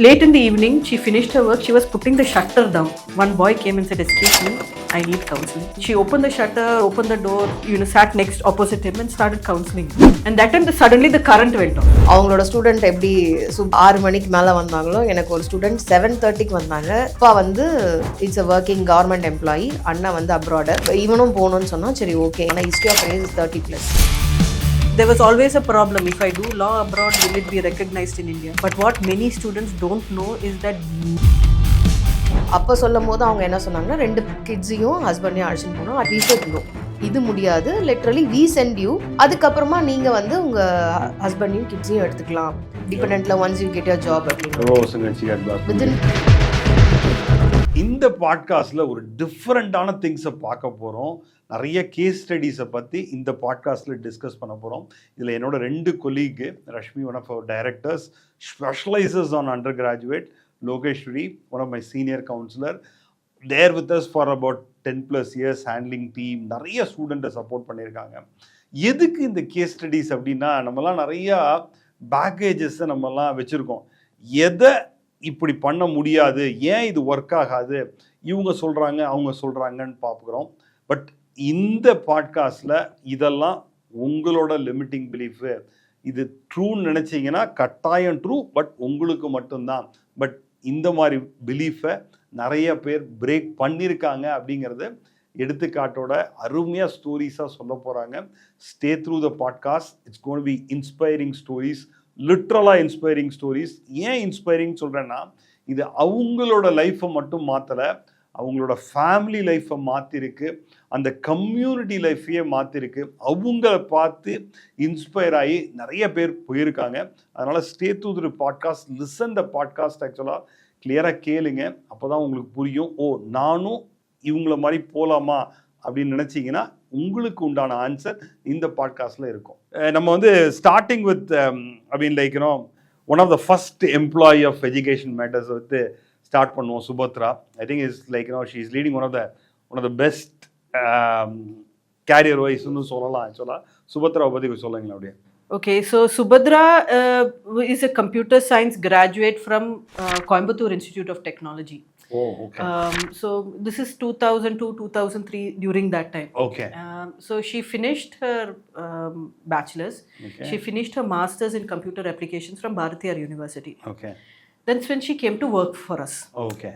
Late in the evening, she finished her work. She was putting the shutter down. One boy came and said, "Excuse me, I need counseling." She opened the shutter, opened the door, sat next opposite him and started counseling. And that time, suddenly the current went off. அவங்களோட student எப்படி 6 மணிக்கு மேலே வந்தாங்களோ எனக்கு ஒரு student 7:30க்கு வந்தாங்க. அப்பா வந்து it's a working government employee, அண்ணா வந்து அப்ராடர். இவனும் போகணும்னு சொன்னால் சரி ஓகே. ஆனால் history of age 30+. There was always a problem. If I do law abroad, will it be recognized in India? But what many students don't know is that அப்போ சொல்லும் போது அவங்க என்ன சொன்னாங்கன்னா 2 கிட்ஸையும் ஹஸ்பண்டையும் அழைச்சிட்டு போனோம். வி செட் நோ, இது முடியாது, லிட்ரலி வி சென்ட் யூ, அதுக்கப்புறமா நீங்கள் வந்து உங்கள் ஹஸ்பண்டையும் கிட்ஸையும் எடுத்துக்கலாம் டிபெண்டன்ட்ல once you get your job அப்படின்னு. இந்த பாட்காஸ்ட்ல ஒரு டிஃப்ரெண்டான திங்ஸை பார்க்க போகிறோம். நிறைய கேஸ் ஸ்டடீஸை பற்றி இந்த பாட்காஸ்ட்டில் டிஸ்கஸ் பண்ண போகிறோம். இதில் என்னோட 2 colleague, Rashmi one of our directors, specialises on undergraduate, Lokeshwari one of my senior counsellor, there with us for about 10+ years, handling team, நிறைய ஸ்டூடெண்ட்டை சப்போர்ட் பண்ணியிருக்காங்க. எதுக்கு இந்த கேஸ் ஸ்டடீஸ் அப்படின்னா, நம்மலாம் நிறையா பேக்கேஜஸை நம்மலாம் வச்சுருக்கோம். எதை இப்படி பண்ண முடியாது, ஏன் இது ஒர்க் ஆகாது, இவங்க சொல்கிறாங்க அவங்க சொல்கிறாங்கன்னு பார்க்குறோம். பட் இந்த பாட்காஸ்டில் இதெல்லாம் உங்களோட லிமிட்டிங் பிலீஃபு. இது ட்ரூன்னு நினச்சிங்கன்னா கட்டாயம் ட்ரூ, பட் உங்களுக்கு மட்டும்தான். பட் இந்த மாதிரி பிலீஃபை நிறைய பேர் பிரேக் பண்ணியிருக்காங்க அப்படிங்கிறது எடுத்துக்காட்டோட அருமையாக ஸ்டோரிஸாக சொல்ல போகிறாங்க. Stay through the podcast. It's gonna be inspiring stories, லிட்ரலாக இன்ஸ்பைரிங் ஸ்டோரிஸ். ஏன் இன்ஸ்பைரிங் சொல்கிறேன்னா, இது அவங்களோட லைஃப்பை மட்டும் மாற்றலை, அவங்களோட ஃபேமிலி லைஃப்பை மாற்றிருக்கு, அந்த கம்யூனிட்டி லைஃப்பையே மாற்றிருக்கு. அவங்கள பார்த்து இன்ஸ்பயர் ஆகி நிறைய பேர் போயிருக்காங்க. அதனால் stay through the podcast, listen the podcast. ஆக்சுவலாக கிளியராக கேளுங்க, அப்போ தான் உங்களுக்கு புரியும். ஓ, நானும் இவங்கள மாதிரி போகலாமா அப்படின்னு நினச்சிங்கன்னா உங்களுக்கு உண்டான ஆன்சர் இந்த பாட்காஸ்ட்டில் இருக்கும். நம்ம வந்து starting with one of the first employee of education matters வந்து ஸ்டார்ட் பண்ணுவோம். Subhadra, I think is she is leading one of the best career வைஸ்னு சொல்லலாம். ஆக்சுவலாக சுபத்ராவை பற்றி சொல்லுங்களேன் அப்படியே. Okay, so Subadra is a computer science graduate from Coimbatore Institute of Technology. Oh, okay. So this is 2002-2003, during that time. Okay. So she finished her bachelor's. Okay. She finished her master's in computer applications from Bharatiyar University. Okay. That's when she came to work for us. Okay.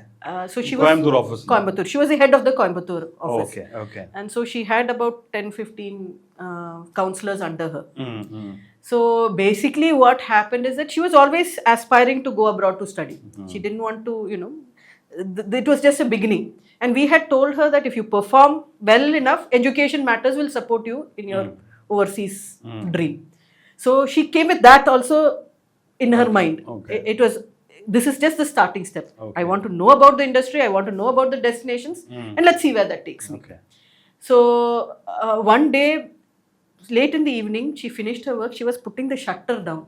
So she Coimbatore was office. Coimbatore. She was the head of the Coimbatore office. Okay. Okay. And so she had about 10-15 counselors under her. Mm-hmm. So basically what happened is that she was always aspiring to go abroad to study. Mm-hmm. She didn't want to, it was just a beginning. And we had told her that if you perform well enough, education matters will support you in your overseas dream. So she came with that also in her mind. Okay. This is just the starting step. Okay. I want to know about the industry, I want to know about the destinations, and let's see where that takes me. Okay. So one day, late in the evening, she finished her work. She was putting the shutter down.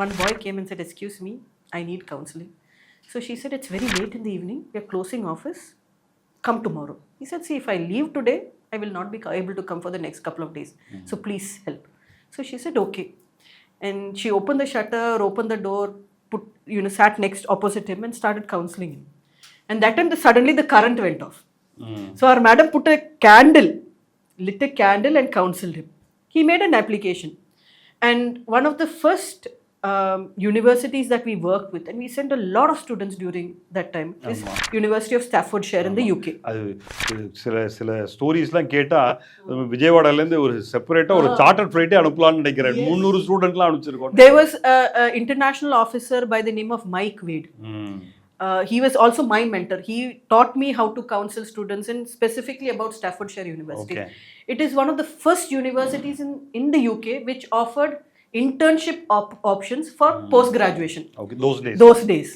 One boy came and said, "Excuse me, I need counseling." So she said, "It's very late in the evening. We are closing office. Come tomorrow." He said, "See, if I leave today, I will not be able to come for the next couple of days. So please help." So she said, "Okay." And she opened the shutter, opened the door, sat next opposite him and started counseling him. And that time, suddenly the current went off. So our madam lit a candle and counseled him. He made an application. And one of the first universities that we worked with, and we sent a lot of students during that time, is University of Staffordshire in the UK. அது சில ஸ்டோரிஸ்லாம் கேட்டால் விஜயவாடாலேருந்து ஒரு செப்பரேட்டாக ஒரு charter ஃப்ளைட்டே அனுப்பலாம்னு நினைக்கிறேன். 300 ஸ்டூடெண்ட்லாம் அனுப்பிச்சிருக்கோம். There was an international officer by the name of Mike Wade. He was also my mentor. He taught me how to counsel students, and specifically about Staffordshire University. Okay. It is one of the first universities in the UK which offered internship options for post-graduation. Okay, those days.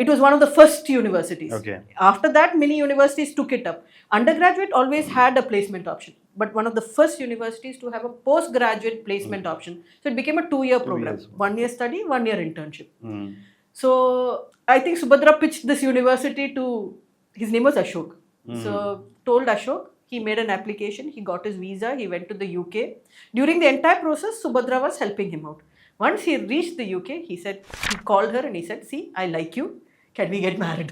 It was one of the first universities. Okay. After that, many universities took it up. Undergraduate always had a placement option, but one of the first universities to have a postgraduate placement option. So it became a 2-year program. 1 year study, 1 year internship. So I think Subadra pitched this university to, his name was Ashok. So told Ashok, he made an application, he got his visa, he went to the UK. During the entire process, Subadra was helping him out. Once he reached the UK, he called her and he said, see, I like you. Can we get married?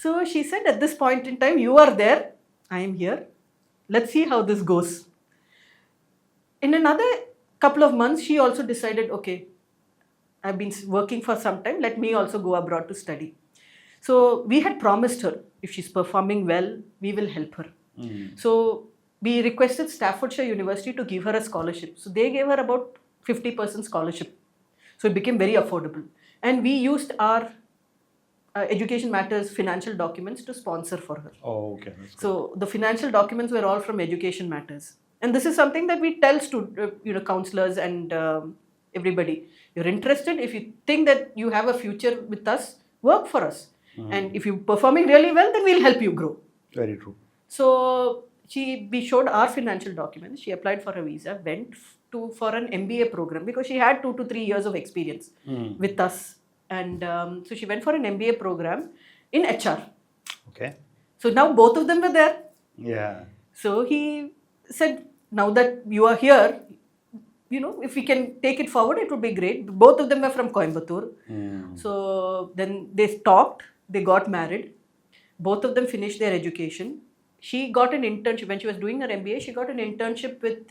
So she said, at this point in time, you are there. I am here. Let's see how this goes. In another couple of months, she also decided, okay, I've been working for some time. Let me also go abroad to study. So we had promised her, if she's performing well, we will help her. So we requested Staffordshire University to give her a scholarship. So they gave her about 50% scholarship. So it became very affordable. And we used our Education Matters financial documents to sponsor for her. Oh, okay. So the financial documents were all from Education Matters. And this is something that we tell counselors and everybody. You're interested, if you think that you have a future with us, work for us. And if you're performing really well, then we'll help you grow. Very true. So we showed our financial documents. She applied for a visa, went for an MBA program because she had 2 to 3 years of experience with us. And so she went for an MBA program in HR. Okay. So now both of them were there. Yeah. So he said, now that you are here, if we can take it forward, it would be great. Both of them were from Coimbatore. So then they talked, they got married. Both of them finished their education. She got an internship. When she was doing her MBA, she got an internship with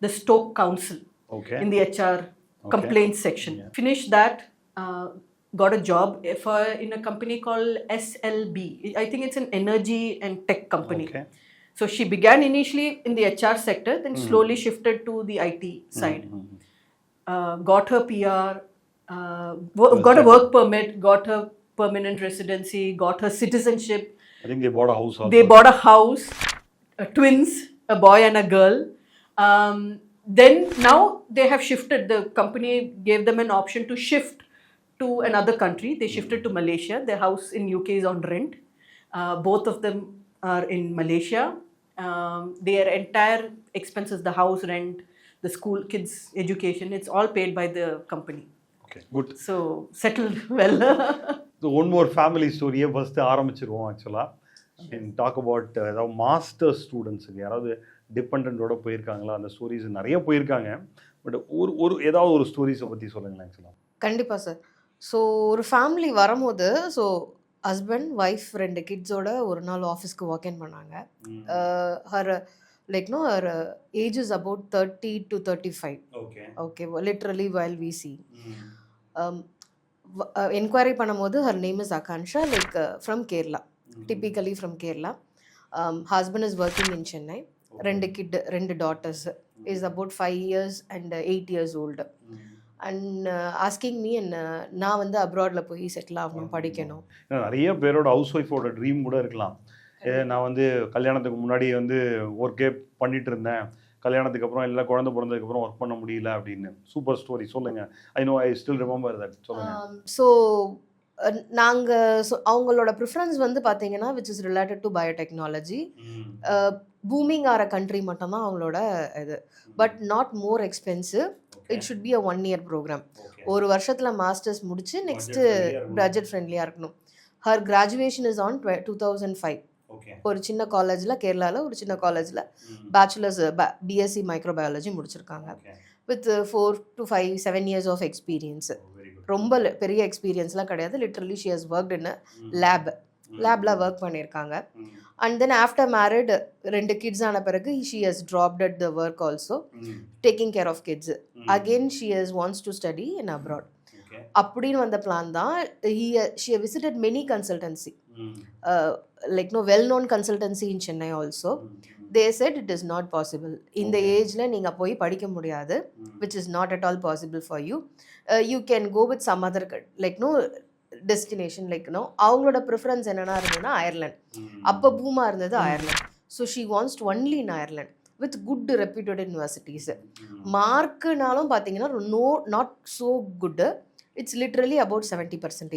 the Stoke Council in the HR complaints section. Yeah. Finished that, got a job in a company called SLB. I think it's an energy and tech company. Okay. So she began initially in the HR sector, then slowly shifted to the IT side. Got her PR, got a work permit, got her permanent residency, got her citizenship. I think they bought a house also. They bought a house, twins, a boy and a girl. Then now they have shifted. The company gave them an option to shift to another country. They shifted to Malaysia. Their house in UK is on rent. Both of them are in Malaysia. Their entire expenses, the house rent, the school kids' education, it's all paid by the company. Okay, good. So settled well. So one more family story first ஆரம்பிச்சிருவோம் ஆக்சுவலாக. Talk about ஏதாவது master ஸ்டூடெண்ட்ஸுக்கு யாராவது டிபெண்டோட போயிருக்காங்களா? அந்த stories நிறைய போயிருக்காங்க. But ஏதாவது ஒரு ஸ்டோரிஸை பற்றி சொல்லுங்களேன் ஆக்சுவலாக. கண்டிப்பாக சார். ஸோ ஒரு ஃபேமிலி வரும்போது, ஸோ ஹஸ்பண்ட் ஒய்ஃப் 2 கிட்ஸோட ஒரு நாள் ஆஃபீஸ்க்கு வாக் இன் பண்ணாங்க. Her her age is about 30 to 35. Okay, literally while we see. Enquiry பண்ணும்போது her name is Akanksha, from Kerala, typically from Kerala. Husband is working in Chennai. 2 daughters, is about 5 years and 8 years old. And asking me, நான் வந்து அப்ராடில் போய் settle ஆகணும், படிக்கணும். நிறைய பேரோட house ஒய்ஃபோட dream கூட இருக்கலாம். நான் வந்து கல்யாணத்துக்கு முன்னாடி வந்து ஒர்க்கே பண்ணிட்டு இருந்தேன், கல்யாணத்துக்கு அப்புறம் இல்லை குழந்தை பிறந்ததுக்கப்புறம் ஒர்க் பண்ண முடியல அப்படின்னு. சூப்பர் ஸ்டோரி சொல்லுங்கள். I still remember that. சொல்லுங்கள். ஸோ அவங்களோட ப்ரிஃபரன்ஸ் வந்து பார்த்தீங்கன்னா which is related to biotechnology. Booming ஆகிற கண்ட்ரி மட்டும்தான் அவங்களோட இது. But not more expensive. It should be a 1-year program. ஒரு வருஷத்தில் மாஸ்டர்ஸ் முடிச்சு நெக்ஸ்ட்டு பட்ஜெட் ஃப்ரெண்ட்லியாக இருக்கணும். Her graduation is on 2005. ஒரு சின்ன காலேஜில், கேரளாவில் ஒரு சின்ன காலேஜில் பேச்சுலர்ஸ் பிஎஸ்சி மைக்ரோபயாலஜி முடிச்சிருக்காங்க. With 4 to 5, 7 years of experience. ரொம்ப பெரிய எக்ஸ்பீரியன்ஸ்லாம் கிடையாது. Literally she has worked in லேபில் ஒர்க் பண்ணியிருக்காங்க. And then after married 2 kids ஆன பிறகு she has dropped at the work also, taking care of kids. Again she has wants to study in abroad. அப்படின்னு வந்த plan தான். She visited many consultancy, well-known consultancy in Chennai also. They said it is not possible. In the age-la neenga poi padikka mudiyadhu, which is not at all possible for you. You can go with some other destination, avangaloda preference enna irundha Ireland. Appa boom irundhathu Ireland. So she wants to only in Ireland with good reputed universities. Mark naalum pathina not so good. It's literally about 70%.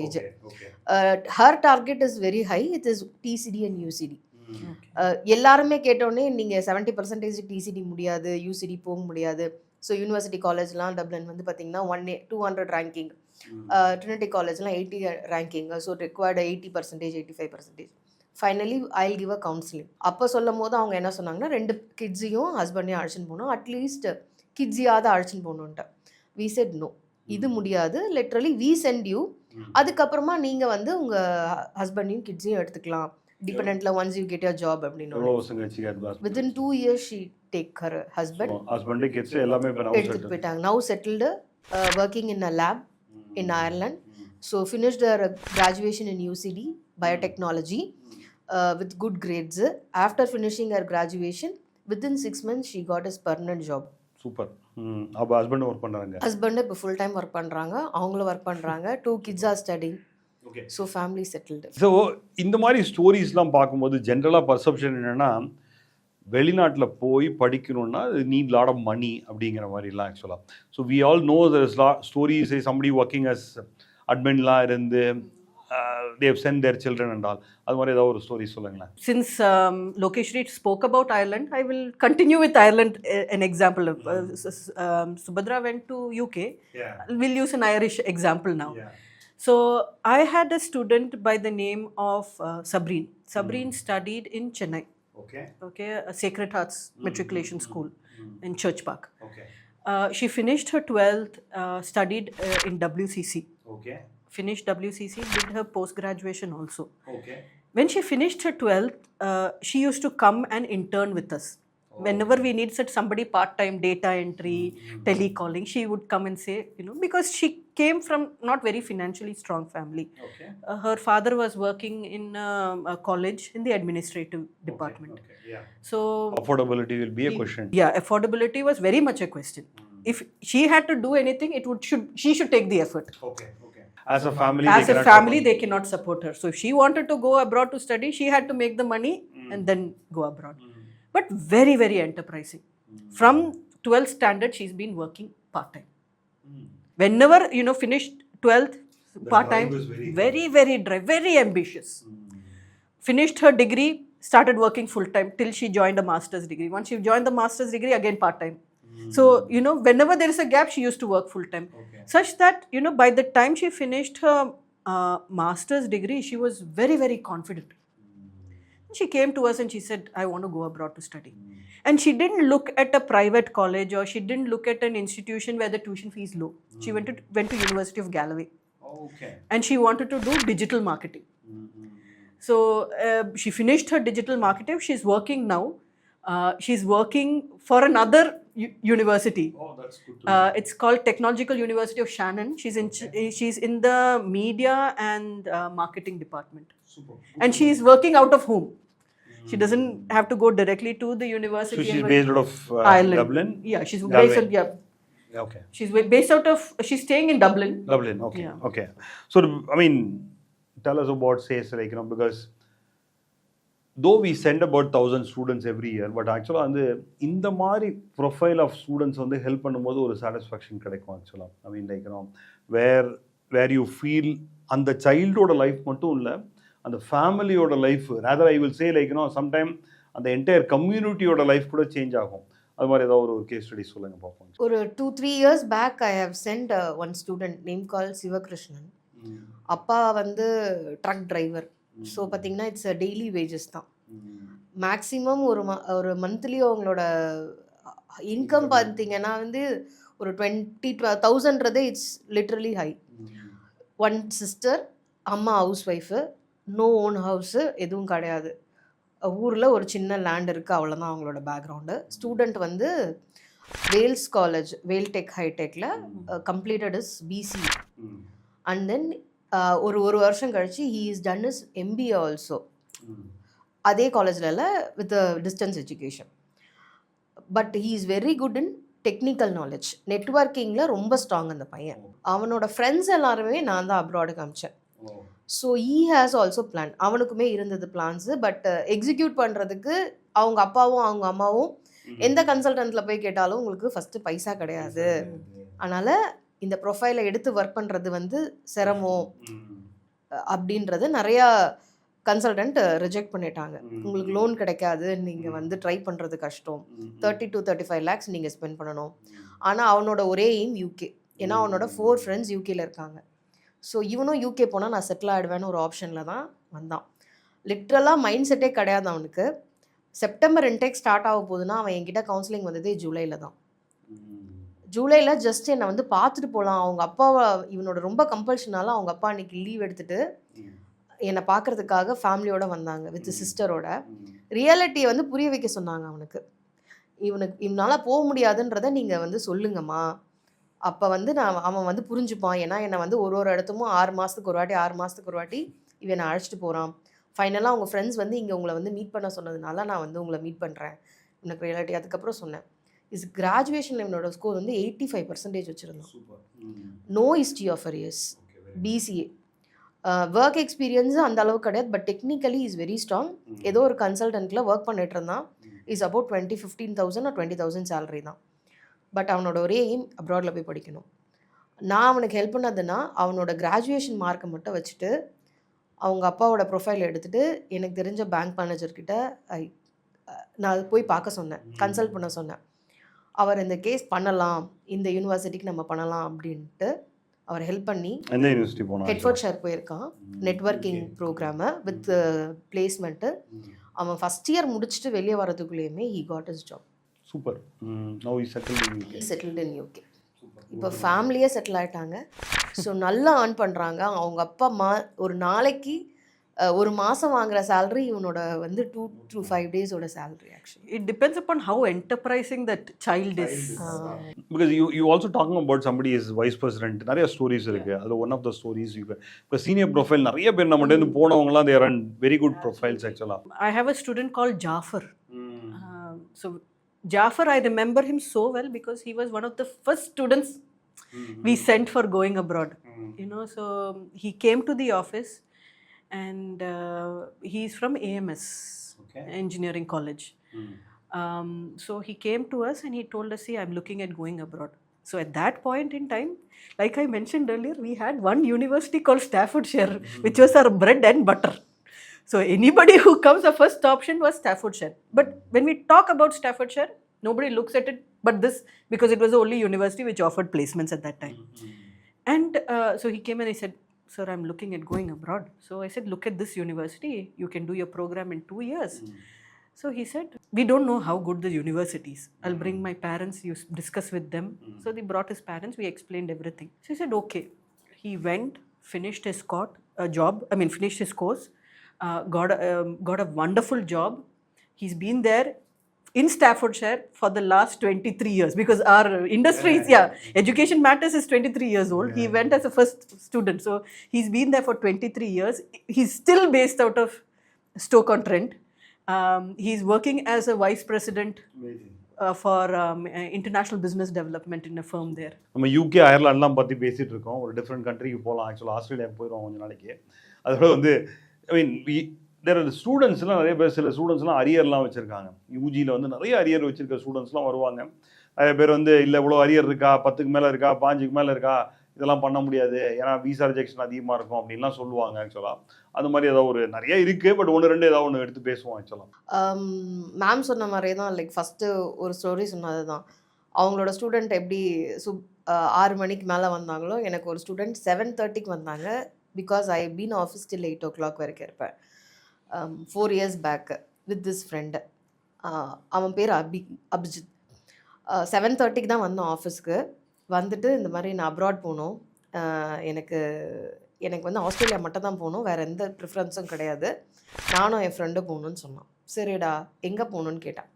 Her target is very high. It is TCD and UCD. எல்லாருமே கேட்டோடனே நீங்கள் 70% DCT முடியாது, UCD போக முடியாது. So university காலேஜ்லாம் Dublin வந்து பார்த்தீங்கன்னா 200 ranking, Trinity காலேஜ்லாம் 80 ranking. So required 80%, 85%. Finally I give a counselling. அப்போ சொல்லும் போது அவங்க என்ன சொன்னாங்கன்னா 2 கிட்ஸையும் ஹஸ்பண்டையும் அழைச்சின்னு போகணும், அட்லீஸ்ட் கிட்ஸியாவது அழைச்சின்னு போகணுன்ட்டு. we said no, இது முடியாது, லிட்ரலி we send you, அதுக்கப்புறமா நீங்கள் வந்து உங்கள் ஹஸ்பண்டையும் கிட்ஸையும் எடுத்துக்கலாம் டிபெண்டன்ட்ல once you get your job அப்படின்னு. within 2 years she take her husband kids எல்லாமே எடுத்துட்டு போயிட்டாங்க. now settled working in a lab in Ireland. So finished her graduation in UCD biotechnology with good grades. After finishing her graduation, within 6 months she got his permanent job. Super. அப்போ husband work பண்ணுறாங்க. Husband இப்போ full time work பண்ணுறாங்க, அவங்களும் work பண்ணுறாங்க. 2 kids are studying. Okay. So family settled. So இந்த மாதிரி ஸ்டோரிஸ்லாம் பார்க்கும்போது ஜென்ரலாக பர்செப்ஷன் என்னென்னா வெளிநாட்டில் போய் படிக்கணும்னா நீட் லாட் ஆஃப் மணி அப்படிங்கிற மாதிரிலாம் ஆக்சுவலாக. So we all know their stories somebody working as அட்மின்லாம் இருந்து they have sent their children and all. அது மாதிரி ஏதாவது ஒரு ஸ்டோரி சொல்லுங்களேன். Since Lokeshri spoke about Ireland, I will continue with Ireland. An example of Subadra went to UK. Yeah. We'll use an Irish example now. Yeah. So I had a student by the name of Sabreen. Sabreen studied in Chennai. Okay, a Sacred Hearts Matriculation School in Church Park. Okay. She finished her 12th, studied in WCC. Okay. Finished WCC, did her post-graduation also. Okay. When she finished her 12th, she used to come and intern with us. Whenever we needed somebody part-time, data entry, telecalling, she would come and say, because she came from not very financially strong family. Okay. Her father was working in a college in the administrative department. Okay. Yeah. So affordability will be a question. Yeah, affordability was very much a question. If she had to do anything, she should take the effort. Okay. As a family, they cannot support her. So if she wanted to go abroad to study, she had to make the money and then go abroad. But very, very enterprising. From 12th standard, she's been working part-time. Whenever, finished 12th, part-time, very, very drive, very ambitious. Finished her degree, started working full-time till she joined a master's degree. Once she joined the master's degree, again part-time. So, whenever there is a gap, she used to work full-time. Okay. Such that, by the time she finished her master's degree, she was very, very confident. She came to us and she said, I want to go abroad to study. And she didn't look at a private college or she didn't look at an institution where the tuition fee is low. She went to University of Galloway. Okay. And she wanted to do digital marketing. So, she finished her digital marketing. She's working now. She's working for another university. Oh, that's good to know. It's called Technological University of Shannon. She's in the media and marketing department. Super. And she's working out of home. She doesn't have to go directly to the university. So she's based out of Ireland. Dublin? Yeah, she's Galway. based out, yeah. Okay. She's staying in Dublin. Dublin, okay. Yeah. Okay. So, tell us about SAYS, because though we send about 1,000 students every year, but actually இந்த மாதிரி profile of students help பண்ணும்போது ஒரு satisfaction கிடைக்கும் ஆக்சுவலாக. Where you feel அந்த சைல்டோட life மட்டும் இல்லை, அந்த ஃபேமிலியோட life, rather I will say sometime அந்த என்டையர் கம்யூனிட்டியோட லைஃப் கூட சேஞ்ச் ஆகும். அது மாதிரி ஏதாவது ஒரு கேஸ் ஸ்டடி சொல்லுங்க பார்ப்போம். ஒரு 2-3 years back I have sent one student name called Sivakrishnan. அப்பா ட்ரக் டிரைவர். ஸோ பார்த்தீங்கன்னா இட்ஸ் அ டெய்லி வேஜஸ் தான். மேக்ஸிமம் ஒரு மந்த்லி அவங்களோட இன்கம் பார்த்தீங்கன்னா ஒரு 20,000 it's literally high. One sister, அம்மா housewife, no own house எதுவும் கிடையாது. ஊரில் ஒரு சின்ன லேண்ட் இருக்குது, அவ்வளோதான் அவங்களோட background. Student Vels college, Veltech ஹைடெக்கில் completed is BC. And then ஒரு வருஷம் கழிச்சு he is done is MBA also. அதே காலேஜில் with distance education. But he is very good in technical knowledge, நெட்வொர்க்கிங்கில் ரொம்ப ஸ்ட்ராங் அந்த பையன். அவனோட ஃப்ரெண்ட்ஸ் எல்லாருமே நான் தான் அப்ராடு காமிச்சேன். So he has also plan. அவனுக்குமே இருந்தது பிளான்ஸு, பட் எக்ஸிக்யூட் பண்ணுறதுக்கு அவங்க அப்பாவும் அவங்க அம்மாவும் எந்த கன்சல்டன்ட்டில் போய் கேட்டாலும் உங்களுக்கு ஃபஸ்ட்டு பைசா கிடையாது, அதனால் இந்த ப்ரொஃபைலை எடுத்து ஒர்க் பண்ணுறது சிரமம் அப்படின்றது நிறையா கன்சல்டன்ட் ரிஜெக்ட் பண்ணிட்டாங்க. உங்களுக்கு லோன் கிடைக்காது, நீங்கள் ட்ரை பண்ணுறது கஷ்டம், 30 to 35 lakhs நீங்கள் ஸ்பெண்ட் பண்ணணும். ஆனால் அவனோட ஒரே எய்ம் UK. ஏன்னா அவனோட 4 ஃப்ரெண்ட்ஸ் யூகேல இருக்காங்க. ஸோ இவனும் யூகே போனால் நான் செட்டில் ஆகிடுவேன்னு ஒரு ஆப்ஷனில் தான் வந்தான். லிட்ரலாக மைண்ட் செட்டே கிடையாது அவனுக்கு. செப்டம்பர் இன்டேக் ஸ்டார்ட் ஆக போகுதுன்னா அவன் என்கிட்ட கவுன்சிலிங் வந்ததே ஜூலையில் தான். ஜூலையில் ஜஸ்ட் என்னை வந்து பார்த்துட்டு போகலாம். அவங்க அப்பாவை இவனோட ரொம்ப கம்பல்ஷனால அவங்க அப்பா அன்றைக்கி லீவ் எடுத்துகிட்டு என்னை பார்க்குறதுக்காக ஃபேமிலியோடு வந்தாங்க வித் சிஸ்டரோட. ரியாலிட்டியை வந்து புரிய வைக்க சொன்னாங்க அவனுக்கு. இவனால் போக முடியாதுன்றதை நீங்கள் வந்து சொல்லுங்கம்மா. அப்போ வந்து அவன் வந்து புரிஞ்சுப்பான். ஏன்னா என்னை வந்து ஒரு இடத்தும் 6 மாதத்துக்கு ஒரு வாட்டி இவன் என்னை அழைச்சிட்டு போகிறான். ஃபைனலாக அவங்க ஃப்ரெண்ட்ஸ் வந்து இங்கே உங்களை வந்து மீட் பண்ண சொன்னதுனால நான் வந்து உங்களை மீட் பண்ணுறேன். எனக்கு ரியாலிட்டி. அதுக்கப்புறம் சொன்னேன், கிராஜுவேஷனில் என்னோட ஸ்கோர் வந்து 85% வச்சுருந்தான். No history of arrears, BCA. Work experience அந்த அளவுக்கு கிடையாது, but technically is very strong. ஏதோ ஒரு கன்சல்டன்ட்டில் ஒர்க் பண்ணிட்டு இருந்தான். இஸ் அபவுட் 15,000 or 20,000 சேலரி தான். பட் அவனோட ஒரே எய்ம் அப்ராடில் போய் படிக்கணும். நான் அவனுக்கு ஹெல்ப் பண்ணதுன்னா அவனோட கிராஜுவேஷன் மார்க்கை மட்டும் வச்சுட்டு அவங்க அப்பாவோட ப்ரொஃபைல் எடுத்துகிட்டு எனக்கு தெரிஞ்ச பேங்க் மேனேஜர்கிட்ட நான் போய் பார்க்க சொன்னேன், கன்சல்ட் பண்ண சொன்னேன். அவர் இந்த கேஸ் பண்ணலாம், இந்த யூனிவர்சிட்டிக்கு நம்ம பண்ணலாம் அப்படின்ட்டு அவர் ஹெல்ப் பண்ணி ஹெட்ஃபோர்ட்ஷயர் போயிருக்கான். Networking program with placement. அவன் ஃபஸ்ட் இயர் முடிச்சுட்டு வெளியே வரதுக்குள்ளேயுமே he got his job. Super. Now he settled in UK. இப்போ ஃபேமிலியே செட்டில் ஆகிட்டாங்க. ஸோ நல்லா ஏர்ன் பண்ணுறாங்க. அவங்க அப்பா அம்மா ஒரு நாளைக்கு ஒரு மாதம் வாங்குகிற சேலரி இவனோட வந்து 2 to 5 days salary. Actually it depends upon how enterprising that child is. Because you also talking about somebody is vice president. நிறைய ஸ்டோரிஸ் இருக்கு. அதுல one of the stories you இப்போ சீனியர் ப்ரொஃபைல் நிறைய பேர் நம்மகிட்ட இருந்து போனவங்கலாம் they are on very good profiles actually. I have a student called Jafar. So Jafar, I remember him so well because he was one of the first students we sent for going abroad. You know, so he came to the office and he's from AMS, Engineering College. So he came to us and he told us, see, I'm looking at going abroad. So at that point in time, like I mentioned earlier, we had one university called Staffordshire, which was our bread and butter. So anybody who comes, the first option was Staffordshire. But when we talk about Staffordshire, nobody looks at it but this, because it was the only university which offered placements at that time. And so he came and he said, sir, I'm looking at going abroad. So I said, look at this university. You can do your program in 2 years. So he said, we don't know how good the university is. I'll bring my parents, you discuss with them. So they brought his parents, we explained everything. So he said, okay. He went, finished his finished his course. Got a wonderful job. He's been there in Staffordshire for the last 23 years because our industry is, Education Matters is 23 years old. He went as a first student. So he's been there for 23 years. He's still based out of Stoke-on-Trent. He's working as a vice president for international business development in a firm there. நம்ம UK அயர்லாண்ட்லாம் பற்றி பேசிகிட்டு இருக்கோம். ஒரு different கண்ட்ரிக்கு போகலாம். ஆக்சுவலாக Australia போயிடுவோம் கொஞ்ச நாளைக்கு. அதோட வந்து தேர் ஸ்டூடெண்ட்ஸ்லாம் நிறைய பேர், சில ஸ்டூடெண்ட்ஸ்லாம் அரியர்லாம் வச்சுருக்காங்க. யூஜியில் வந்து நிறைய அரியர் வச்சுருக்க ஸ்டூடெண்ட்ஸ்லாம் வருவாங்க. நிறைய பேர் வந்து இல்லை இவ்வளோ அரியர் இருக்கா, 10க்கு மேலே இருக்கா, 5க்கு மேலே இருக்கா, இதெல்லாம் பண்ண முடியாது, ஏன்னா விசா ரிஜெக்ஷன் அதிகமாக இருக்கும் அப்படின்லாம் சொல்லுவாங்க. ஆக்சுவலாக அது மாதிரி ஏதாவது ஒரு நிறைய இருக்குது. பட் 1-2 ஏதாவது ஒன்று எடுத்து பேசுவோம். ஆக்சுவலாக மேம் சொன்ன மாதிரியே தான், லைக் ஃபஸ்ட்டு ஒரு ஸ்டோரி சொன்னது தான். அவங்களோட ஸ்டூடெண்ட் எப்படி 6 மணிக்கு மேலே வந்தாங்களோ, எனக்கு ஒரு ஸ்டூடெண்ட் 7:30க்கு வந்தாங்க. Because I been office till 8 o'clock வரைக்கும் இருப்பேன். 4 years back with this friend. அவன் பேர் அபிஜித். 7:30க்கு தான் வந்தோம் ஆஃபீஸ்க்கு. வந்துட்டு இந்த மாதிரி நான் அப்ராட் போகணும், எனக்கு வந்து ஆஸ்திரேலியா மட்டும் தான் போகணும், வேறு எந்த ப்ரிஃபரன்ஸும் கிடையாது, நானும் என் ஃப்ரெண்டும் போகணுன்னு சொன்னான். சரிடா எங்கே போகணுன்னு கேட்டான்.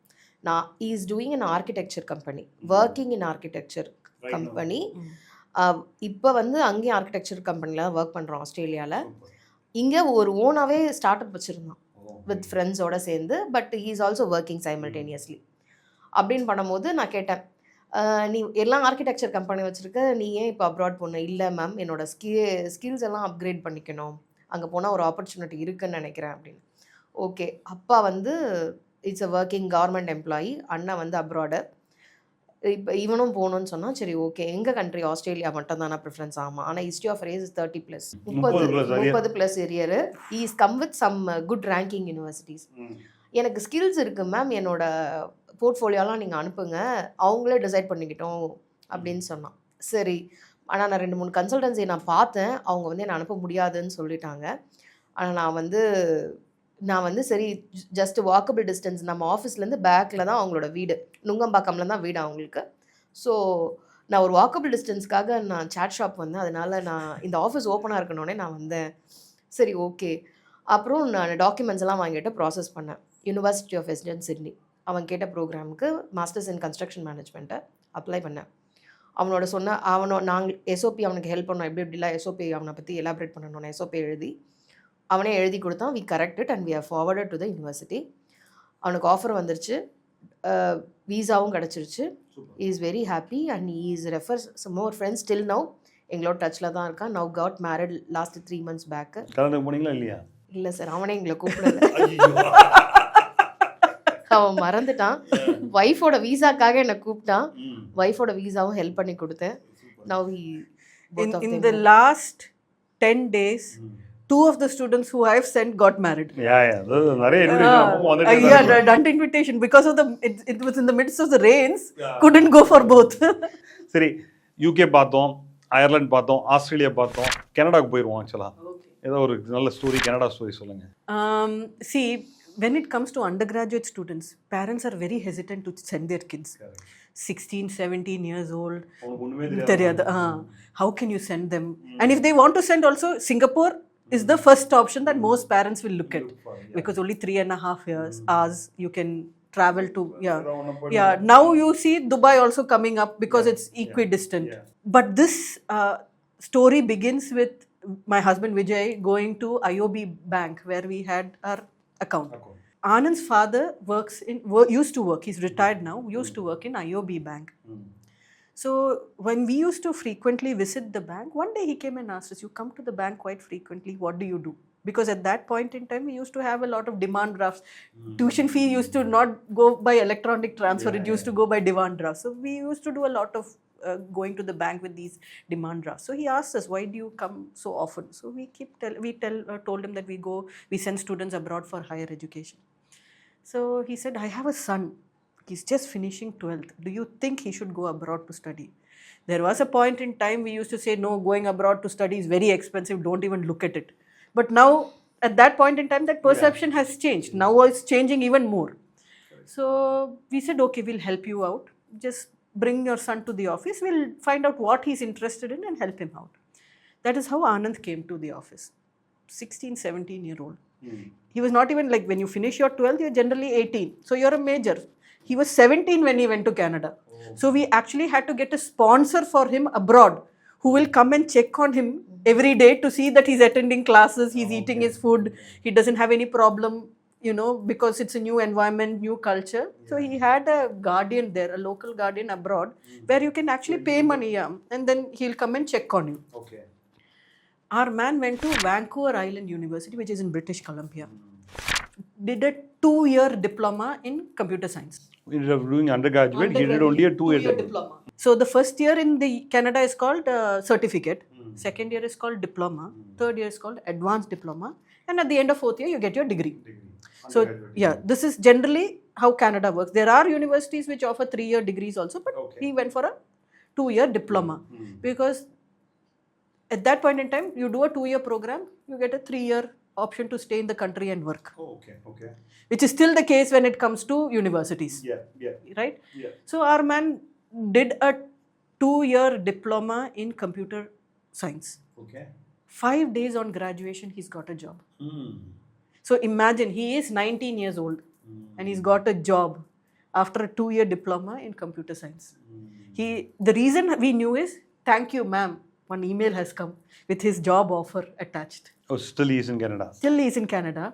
நான் is doing in architecture company, working in architecture company. இப்போ வந்து அங்கேயும் ஆர்கிடெக்சர் கம்பெனியில் தான் ஒர்க் பண்ணுறோம் ஆஸ்திரேலியாவில். இங்கே ஒரு ஓனாகவே ஸ்டார்ட் அப் வச்சுருந்தான் வித் ஃப்ரெண்ட்ஸோடு சேர்ந்து. But he is also working simultaneously. அப்படின்னு பண்ணும்போது நான் கேட்டேன், நீ எல்லாம் ஆர்கிடெக்சர் கம்பெனி வச்சுருக்க, நீ ஏன் இப்போ அப்ராட் போன? இல்லை மேம், என்னோடய ஸ்கில்ஸ் எல்லாம் அப்கிரேட் பண்ணிக்கணும், அங்கே போனால் ஒரு ஆப்பர்ச்சுனிட்டி இருக்குதுன்னு நினைக்கிறேன் அப்படின்னு. ஓகே. அப்பா வந்து it's a working government employee, அண்ணா வந்து அப்ராடு. இப்போ இவனும் போகணுன்னு சொன்னால் சரி ஓகே. எங்கள் கண்ட்ரி ஆஸ்திரேலியா மட்டும் தானே ப்ரிஃபரன்ஸ். ஆமாம், ஆனால் history of race 30+, 30+ year. Is come with some good ranking universities. எனக்கு ஸ்கில்ஸ் இருக்குது மேம், என்னோட போர்ட்ஃபோலியோலாம் நீங்கள் அனுப்புங்க, அவங்களே டிசைட் பண்ணிக்கிட்டோம் அப்படின்னு சொன்னான். சரி, ஆனால் நான் 2-3 கன்சல்டன்சி நான் பார்த்தேன், அவங்க வந்து என்னை அனுப்ப முடியாதுன்னு சொல்லிட்டாங்க. ஆனால் நான் வந்து சரி ஜஸ்ட் வாக்கபிள் டிஸ்டன்ஸ், நம்ம ஆஃபீஸ்லேருந்து பேக்கில் தான் அவங்களோட வீடு, நுங்கம்பாக்கம்ல தான் வீடு அவங்களுக்கு. ஸோ நான் ஒரு வாக்கபிள் டிஸ்டன்ஸ்க்காக நான் சாட் ஷாப் வந்தேன். அதனால நான் இந்த ஆஃபீஸ் ஓப்பனாக இருக்கணுன்னே நான் வந்தேன். சரி ஓகே. அப்புறம் நான் டாக்குமெண்ட்ஸ் எல்லாம் வாங்கிட்டு ப்ராசஸ் பண்ணேன். யூனிவர்சிட்டி ஆஃப் வெஸ்டர்ன் சிட்னி அவன் கேட்ட ப்ரோக்ராமுக்கு மாஸ்டர்ஸ் இன் கன்ஸ்ட்ரக்ஷன் மேனேஜ்மெண்ட்டை அப்ளை பண்ணேன். நாங்கள் எஸ்ஓபி அவனுக்கு ஹெல்ப் பண்ணோம், எப்படி எப்படிலாம் எஸ்ஓபி அவனை பற்றி எலாபரேட் பண்ணணும். எஸ்ஓபி அவனே எழுதி கொடுத்தான். We corrected and we are forwarded to the university. அவனுக்கு ஆஃபர் வந்துருச்சு, வீசாவும் கிடச்சிருச்சு. Is very happy and is refers some more friends still now எங்களோட டச்சில் தான் இருக்கான். Now got married last 3 months back. கல்யாணம் போனீங்களா இல்லையா? இல்லை சார், அவனே எங்களை கூப்பிடல. அவன் மறந்துட்டான். ஒய்ஃபோட வீசாக்காக என்னை கூப்பிட்டான். ஒய்ஃபோட வீசாவும் ஹெல்ப் பண்ணி கொடுத்தேன். Now he in the last 10 days 2 of the students who I have sent got married. நிறைய invitation. Yeah, done invitation because of it was in the midst of the rains. Couldn't go for both. சரி, UK பார்த்தோம், Ireland பார்த்தோம், Australia பார்த்தோம், கனடாக்கு போயிடுவோம். ஆக்சுவலாக ஏதோ ஒரு நல்ல ஸ்டோரி, கனடா ஸ்டோரி சொல்லுங்க. See, when it comes to undergraduate students, parents are very hesitant to send their kids. 16, 17 years old. How can you send them? And if they want to send also, Singapore is the first option that most parents will look at, because only 3.5 hours you can travel to. Now you see Dubai also coming up because it's equidistant. But this story begins with my husband Vijay going to IOB bank where we had our account. Anand's father used to work, he's retired now, used to work in IOB bank. So when we used to frequently visit the bank, one day he came and asked us, you come to the bank quite frequently, what do you do? Because at that point in time, we used to have a lot of demand drafts. Tuition fee used to not go by electronic transfer, it used to go by demand drafts. So we used to do a lot of going to the bank with these demand drafts. So he asked us, why do you come so often? So we told him that we send students abroad for higher education. So he said, I have a son. He's just finishing 12th. Do you think he should go abroad to study? There was a point in time we used to say, no, going abroad to study is very expensive. Don't even look at it. But now, at that point in time, that perception has changed. Now it's changing even more. So we said, okay, we'll help you out. Just bring your son to the office. We'll find out what he's interested in and help him out. That is how Anand came to the office. 16, 17-year-old. He was not even like, when you finish your 12th, you're generally 18. So you're a major. He was 17 when he went to Canada. So we actually had to get a sponsor for him abroad who will come and check on him every day to see that he's attending classes, he's eating his food, he doesn't have any problem, because it's a new environment, new culture. So he had a guardian there, a local guardian abroad, where you can actually pay money, and then he'll come and check on you. Okay. Our man went to Vancouver Island University, which is in British Columbia. Did a 2-year diploma in computer science. Instead of doing undergraduate, he did only a 2-year diploma. So the first year in the Canada is called certificate. Second year is called diploma. Third year is called advanced diploma. And at the end of 4th year, you get your degree. So this is generally how Canada works. There are universities which offer 3-year degrees also, but he went for a 2-year diploma. Because at that point in time, you do a 2-year program, you get a 3-year option to stay in the country and work. Okay. Which is still the case when it comes to universities. Right? So our man did a 2-year diploma in computer science. 5 days on graduation, he's got a job. So imagine, he is 19 years old and he's got a job after a 2-year diploma in computer science. The reason we knew is, thank you, ma'am. One email has come with his job offer attached. Oh, still he is in Canada. Still he is in Canada.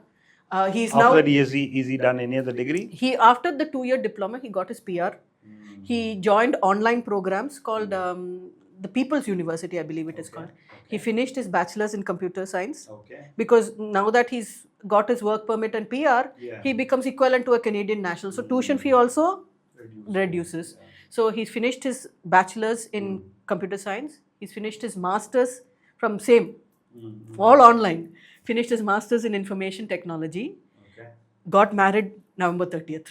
He's after now. That, is he done any other degree? After the 2-year diploma, he got his PR. He joined online programs called the People's University, I believe it is called. He finished his bachelor's in computer science. Because now that he's got his work permit and PR, he becomes equivalent to a Canadian national. So tuition fee also reduces. So he's finished his bachelor's in computer science. He's finished his master's from same, all online. Finished his master's in information technology. Got married November 30th.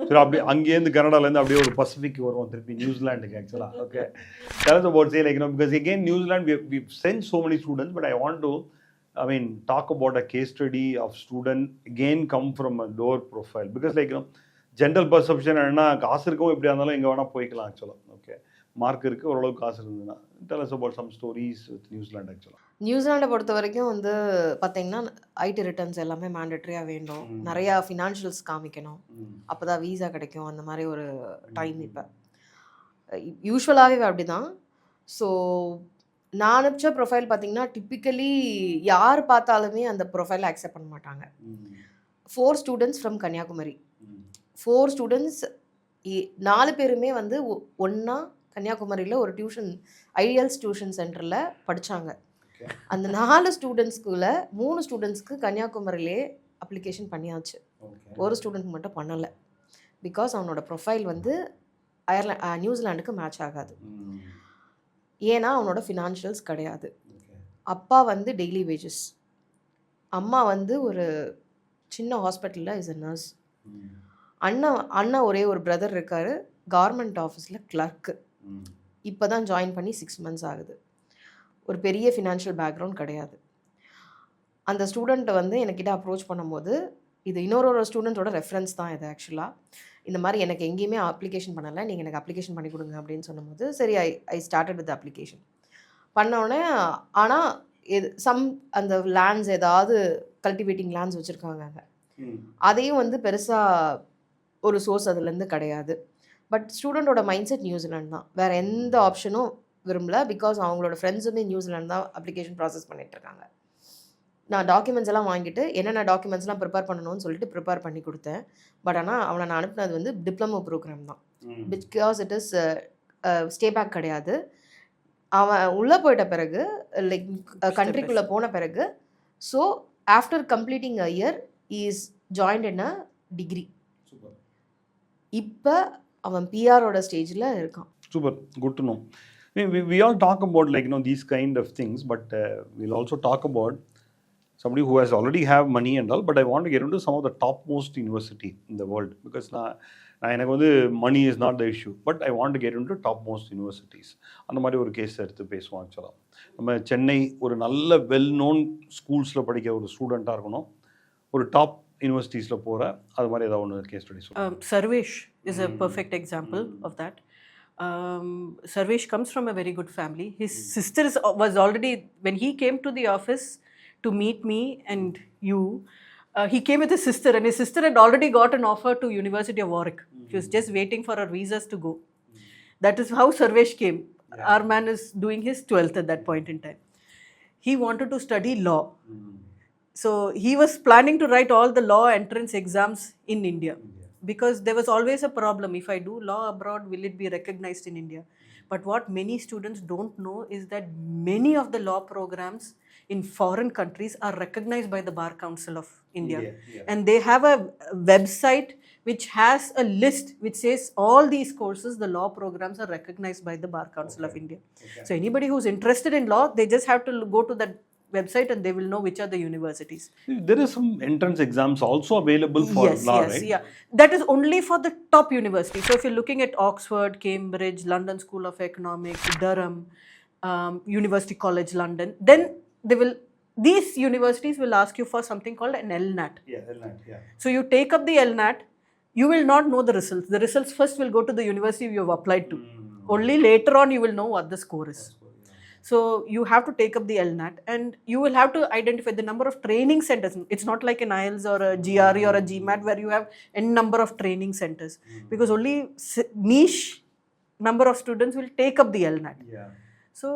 சரி, அப்படி அங்கேருந்து கனடாலேருந்து அப்படியே ஒரு Pacific வருவோம் திருப்பி நியூசிலாண்டுக்கு ஆக்சுவலாக. Okay, tell us about say like, because again New Zealand we've sent so many students, but I want to talk about a case study of student again come from a lower profile, because like general perception என்னன்னா காசு இருக்கவும் எப்படியா இருந்தாலும் எங்கே வேணால் போய்க்கலாம் ஆக்சுவலாக. Okay, mark இருக்குது, ஓரளவுக்கு காசு இருந்ததுன்னா. Tell us about some stories with New Zealand actually. நியூசிலாண்டை பொறுத்த வரைக்கும் வந்து பார்த்தீங்கன்னா ஐடி ரிட்டர்ன்ஸ் எல்லாமே மேண்டட்ரியாக வேண்டும். நிறையா ஃபினான்ஷியல்ஸ் காமிக்கணும், அப்போ தான் வீசா கிடைக்கும். அந்த மாதிரி ஒரு டைம் இப்போ யூஸ்வலாகவே அப்படி தான். ஸோ நான் அனுப்பிச்ச ப்ரொஃபைல் பார்த்தீங்கன்னா டிப்பிக்கலி யார் பார்த்தாலுமே அந்த ப்ரொஃபைலை அக்செப்ட் பண்ண மாட்டாங்க. 4 ஸ்டூடெண்ட்ஸ் ஃப்ரம் கன்னியாகுமரி. 4 ஸ்டூடெண்ட்ஸ் 4 பேருமே வந்து ஒன்றா கன்னியாகுமரியில் ஒரு ஐடியல்ஸ் டியூஷன் சென்டரில் படித்தாங்க. அந்த 4 ஸ்டூடெண்ட்ஸ்குள்ள 3 ஸ்டூடெண்ட்ஸ்க்கு கன்னியாகுமரியிலே அப்ளிகேஷன் பண்ணியாச்சு. ஒரு ஸ்டூடெண்ட் மட்டும் பண்ணலை. பிகாஸ் அவனோட ப்ரொஃபைல் வந்து நியூசிலாண்டுக்கு மேட்ச் ஆகாது. ஏன்னா அவனோட ஃபினான்ஷியல்ஸ் கிடையாது. அப்பா வந்து டெய்லி வேஜஸ், அம்மா வந்து ஒரு சின்ன ஹாஸ்பிட்டலில் இஸ் அ நர்ஸ். அண்ணா ஒரே ஒரு பிரதர் இருக்கார், கவர்மெண்ட் ஆஃபீஸில் கிளர்க்கு. இப்போ தான் ஜாயின் பண்ணி 6 மந்த்ஸ் ஆகுது. ஒரு பெரிய ஃபினான்ஷியல் பேக்ரவுண்ட் கிடையாது. அந்த ஸ்டூடெண்ட்டை வந்து என்கிட்ட அப்ரோச் பண்ணும்போது, இது இன்னொரு ஸ்டூடெண்ட்டோட ரெஃபரன்ஸ் தான் இது ஆக்சுவலாக. இந்த மாதிரி எனக்கு எங்கேயுமே அப்ளிகேஷன் பண்ணலை, நீங்கள் எனக்கு அப்ளிகேஷன் பண்ணி கொடுங்க அப்படின்னு சொன்னபோது சரி ஐ ஸ்டார்டட் வித் அப்ளிகேஷன் பண்ணோடனே. ஆனால் அந்த லேண்ட்ஸ் ஏதாவது கல்டிவேட்டிங் லேண்ட்ஸ் வச்சுருக்காங்க அங்கே, அதையும் வந்து பெருசாக ஒரு சோர்ஸ் அதுலேருந்து கிடையாது. பட் ஸ்டூடெண்ட்டோட மைண்ட் செட் நியூசிலாந்து தான், வேறு எந்த ஆப்ஷனும் விரும்பல. பிகாஸ் அவங்களோட ஃப்ரெண்ட்ஸுமே நியூசிலாந்து தான் அப்ளிகேஷன் ப்ராசஸ் பண்ணிகிட்ருக்காங்க. நான் டாக்குமெண்ட்ஸ் எல்லாம் வாங்கிட்டு என்னென்ன டாக்குமெண்ட்ஸ்லாம் ப்ரிப்பேர் பண்ணணும்னு சொல்லிட்டு ப்ரிப்பேர் பண்ணி கொடுத்தேன். பட் ஆனால் அவனை நான் அனுப்பினது வந்து டிப்ளமோ ப்ரோக்ராம் தான். Because it is stay back கிடையாது. அவன் உள்ளே போயிட்ட பிறகு லைக் கண்ட்ரிக்குள்ளே போன பிறகு, so after completing a year is joined in a degree. இப்போ அவன் பிஆரோட ஸ்டேஜில் இருக்கான். Super, good to know. We all talk about like these kind of things, but we'll also talk about somebody who has already have money and all, but I want to get into some of the topmost university in the world because எனக்கு வந்து money is not the issue, but I want to get into topmost universities. அந்த மாதிரி ஒரு case எடுத்து பேசுவோம். ஆக்சுவலாக நம்ம சென்னை ஒரு நல்ல வெல் நோன் ஸ்கூல்ஸில் படிக்கிற ஒரு ஸ்டூடெண்ட்டாக இருக்கணும், ஒரு டாப் யூனிவர்சிட்டிஸில் போகிற அது மாதிரி ஏதாவது ஒன்று கேஸ் ஸ்டடி சொல்லுங்கள். Sarvesh is a perfect example of that. Sarvesh comes from a very good family. His sister was already, when he came to the office to meet me and you, he came with his sister, and his sister had already got an offer to University of Warwick. She was just waiting for her visas to go. That is how Sarvesh came. Yeah. Our man is doing his 12th at that point in time. He wanted to study law. So he was planning to write all the law entrance exams in India. Because there was always a problem, if I do law abroad, will it be recognized in India? But what many students don't know is that many of the law programs in foreign countries are recognized by the Bar Council of India. And they have a website which has a list which says all these courses, the law programs are recognized by the Bar Council of India. So anybody who's interested in law, they just have to go to that website and they will know which are the universities. There is some entrance exams also available for law, right? Yeah. That is only for the top universities. So if you're looking at Oxford, Cambridge, London School of Economics, Durham, University College London, then these universities will ask you for something called an LNAT. LNAT, So you take up the LNAT, you will not know the results. The results first will go to the university you have applied to. Only later on you will know what the score is. So you have to take up the LNAT and you will have to identify the number of training centers. It's not like an IELTS or a GRE or a GMAT where you have n number of training centers. Because only niche number of students will take up the LNAT. So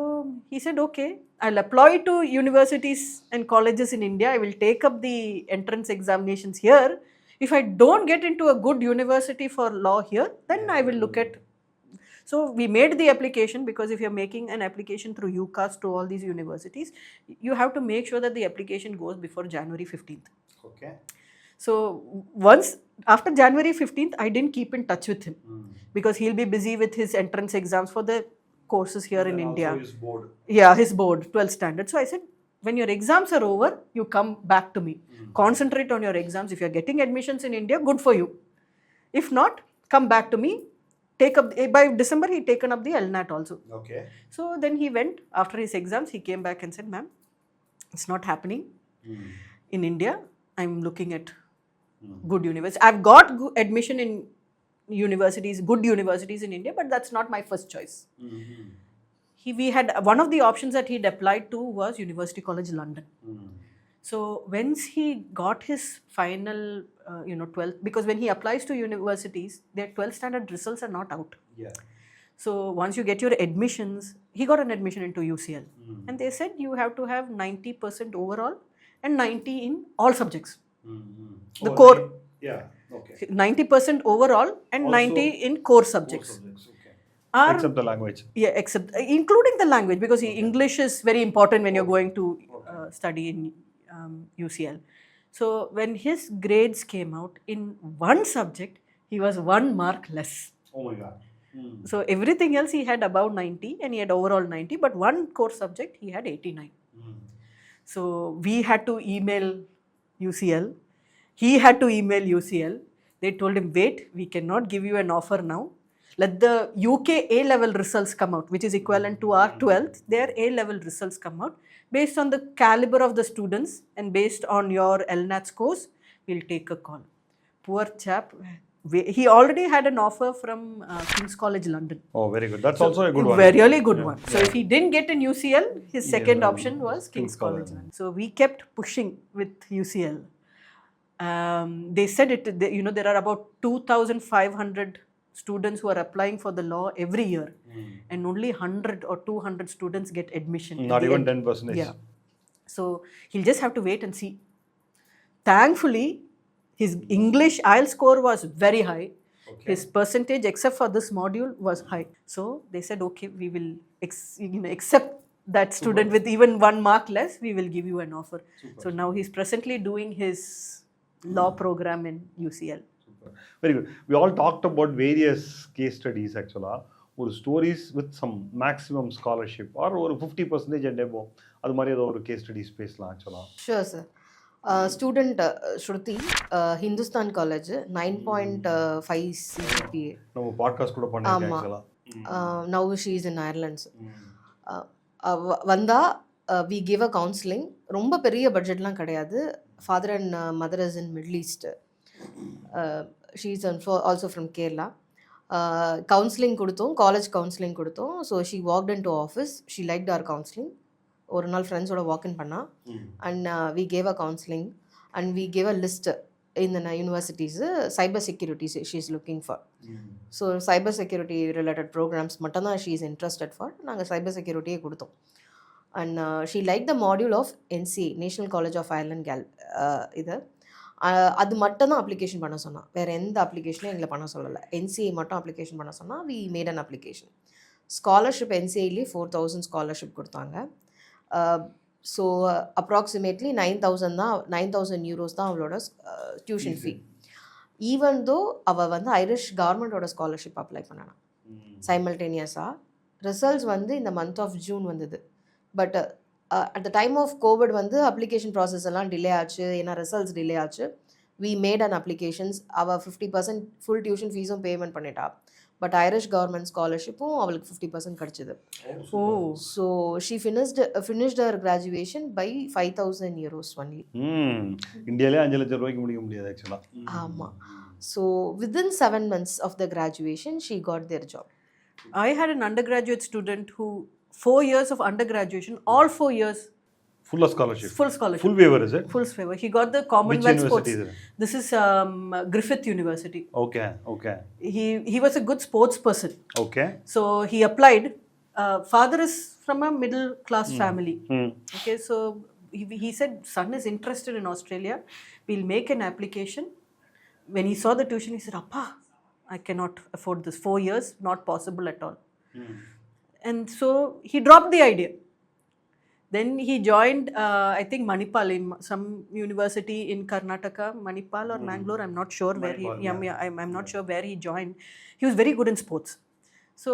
he said, okay, I'll apply to universities and colleges in India. I will take up the entrance examinations here. If I don't get into a good university for law here, then I will look at. So we made the application because if you're making an application through UCAS to all these universities, you have to make sure that the application goes before January 15th. Okay. So once after January 15th, I didn't keep in touch with him because he'll be busy with his entrance exams for the courses here in India. His board. Yeah, his board, 12th standard. So I said, when your exams are over, you come back to me. Concentrate on your exams. If you're getting admissions in India, good for you. If not, come back to me. By December, he'd taken up the LNAT also. Okay. So then he went, after his exams, he came back and said, ma'am, it's not happening in India. I'm looking at good university. I've got admission in universities, good universities in India, but that's not my first choice. We had one of the options that he'd applied to was University College London. So once he got his final 12th, because when he applies to universities, their 12th standard results are not out. So once you get your admissions, he got an admission into UCL, and they said you have to have 90% overall and 90 in all subjects. The core 90% overall and also 90 in core subjects. Except the language. Yeah, including the language, because English is very important when you're going to study in UCL. So when his grades came out, in one subject, he was 1 mark less. Oh my God. So everything else he had above 90 and he had overall 90, but one core subject he had 89. So we had to email UCL. He had to email UCL. They told him, wait, we cannot give you an offer now. Let the UK A-level results come out, which is equivalent to our 12th. Their A-level results come out. Based on the caliber of the students and based on your LNAT scores, we'll take a call. Poor chap. He already had an offer from King's College London. Oh, very good. That's also a good one. Really good one. So if he didn't get in UCL, his second option was King's College London. So we kept pushing with UCL. They said there are about 2,500 students who are applying for the law every year, and only 100 or 200 students get admission. Not even 10%. Yeah. So he'll just have to wait and see. Thankfully, his English IELTS score was very high. His percentage, except for this module, was high. So they said, okay, we will accept that student with even 1 mark less. We will give you an offer. So now he's presently doing his law program in UCL. Very good. We all talked about various case studies actually. Or stories with some maximum scholarship or 50% and above. அது மாதிரி ஏதோ ஒரு case studies பேசலாம் ஆக்சுவலா. Sure sir. Student ஸ்ருதி, Hindustan college, 9.5 CGPA. நம்ம podcast கூட பண்ணிருக்கோம் ஆக்சுவலா. Now she is in Ireland. வந்தா we give a counseling. ரொம்ப பெரிய பட்ஜெட்லாம் கிடையாது. Father and mother is in Middle East. She is also from Kerala. Counseling கொடுத்தோம், காலேஜ் கவுன்சிலிங் கொடுத்தோம். So she walked in to office. She like our counselling. ஒரு நாள் ஃப்ரெண்ட்ஸோட walk in பண்ணா. And we gave a counselling and we gave a list இந்த universities cyber securities she is looking for. So cyber security related programs மட்டும்தான் she is interested for. நாங்கள் cyber செக்யூரிட்டியே கொடுத்தோம். And she like the module of NCA, national college of Ireland இது. அது மட்டும் தான் application பண்ண சொன்னான். வேறு எந்த அப்ளிகேஷனும் எங்களை பண்ண சொல்லலை. NCA மட்டும் அப்ளிகேஷன் பண்ண சொன்னால் we made an application. Scholarship NCAலேயே 4,000 ஸ்காலர்ஷிப் கொடுத்தாங்க. ஸோ அப்ராக்சிமேட்லி 9,000 euros தான் அவளோட டியூஷன் ஃபீ. ஈவன் தோ அவள் வந்து ஐரிஷ் கவர்மெண்ட்டோட ஸ்காலர்ஷிப் அப்ளை பண்ணான் சைமல்டேனியஸாக. ரிசல்ட்ஸ் வந்து இந்த மந்த் ஆஃப் ஜூன் வந்தது. But at the time of Covid வந்து அப்ளிகேஷன் ப்ராசஸ் எல்லாம் டிலே ஆச்சு. ஏன்னா ரிசல்ட்ஸ் டிலே ஆச்சு. We made an applications. அவள் 50% ஃபுல் டியூஷன் ஃபீஸும் பேமெண்ட் பண்ணிட்டா. பட் ஐரிஷ் கவர்மெண்ட் ஸ்காலர்ஷிப்பும் அவளுக்கு 50% கிடச்சிது. So she finished her graduation by 5,000 euros only. இந்தியாவிலே 5 லட்சம் ரூபாய்க்கு முடிக்க முடியாது ஆக்சுவலாக. ஆமாம். So within 7 months of the graduation she got their job. I had an undergraduate student who 4 years of undergraduation, all 4 years full of scholarship. Full scholarship. Full waiver, is it? Full waiver. He got the Commonwealth Sports. Which university is it? This is Griffith University. Okay. He was a good sports person. Okay. So he applied. Father is from a middle class family. Okay, so he said son is interested in Australia. We'll make an application. When he saw the tuition, he said, "Appa, I cannot afford this. 4 years, not possible at all." And so he dropped the idea. Then he joined, I think Manipal, in some university in Karnataka, Manipal or Mangalore. I'm not sure where I'm not sure where he joined. He was very good in sports. So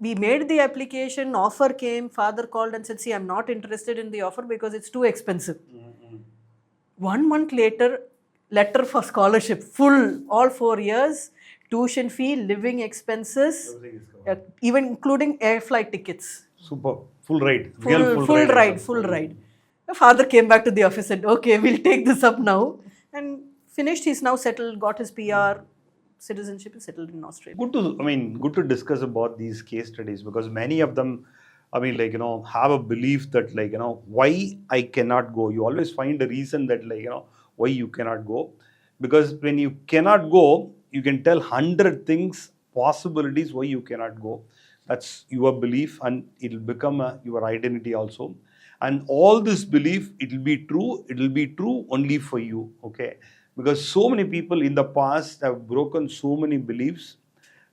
we made the application. Offer came. Father called and said, "See, I'm not interested in the offer because it's too expensive." 1 month later, letter for scholarship, full, all 4 years. Tuition fee, living expenses, even including air flight tickets. Super. Full ride. Full ride. The father came back to the office and said, "Okay, we'll take this up now." And finished. He's now settled, got his PR, citizenship is settled in Australia. Good to discuss about these case studies, because many of them, have a belief that, why I cannot go. You always find a reason that, why you cannot go. Because when you cannot go, you can tell 100 things, possibilities why you cannot go. That's your belief, and it will become your identity also. And all this belief, it will be true only for you, okay? Because so many people in the past have broken so many beliefs.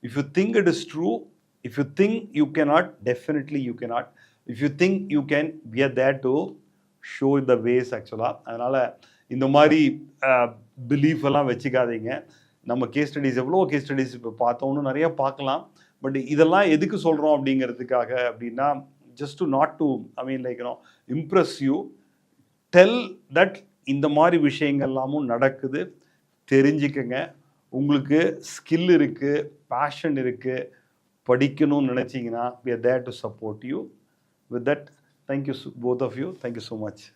If you think it is true, if you think you cannot, definitely you cannot. If you think you can, we are there to show the ways actually. அதனால் இந்த மாதிரி belief எல்லாம் வச்சுக்காதீங்க. நம்ம case studies எவ்வளோ case studies இப்போ பார்த்தோம்னு நிறைய பார்க்கலாம். பட் இதெல்லாம் எதுக்கு சொல்கிறோம் அப்படிங்கிறதுக்காக அப்படின்னா, just to not to impress you, tell that இந்த மாதிரி விஷயங்கள்லாமும் நடக்குது, தெரிஞ்சுக்கங்க. உங்களுக்கு ஸ்கில் இருக்குது, பேஷன் இருக்குது, படிக்கணும்னு நினச்சிங்கன்னா we are there to support you. With that, thank you both of you. Thank you so much.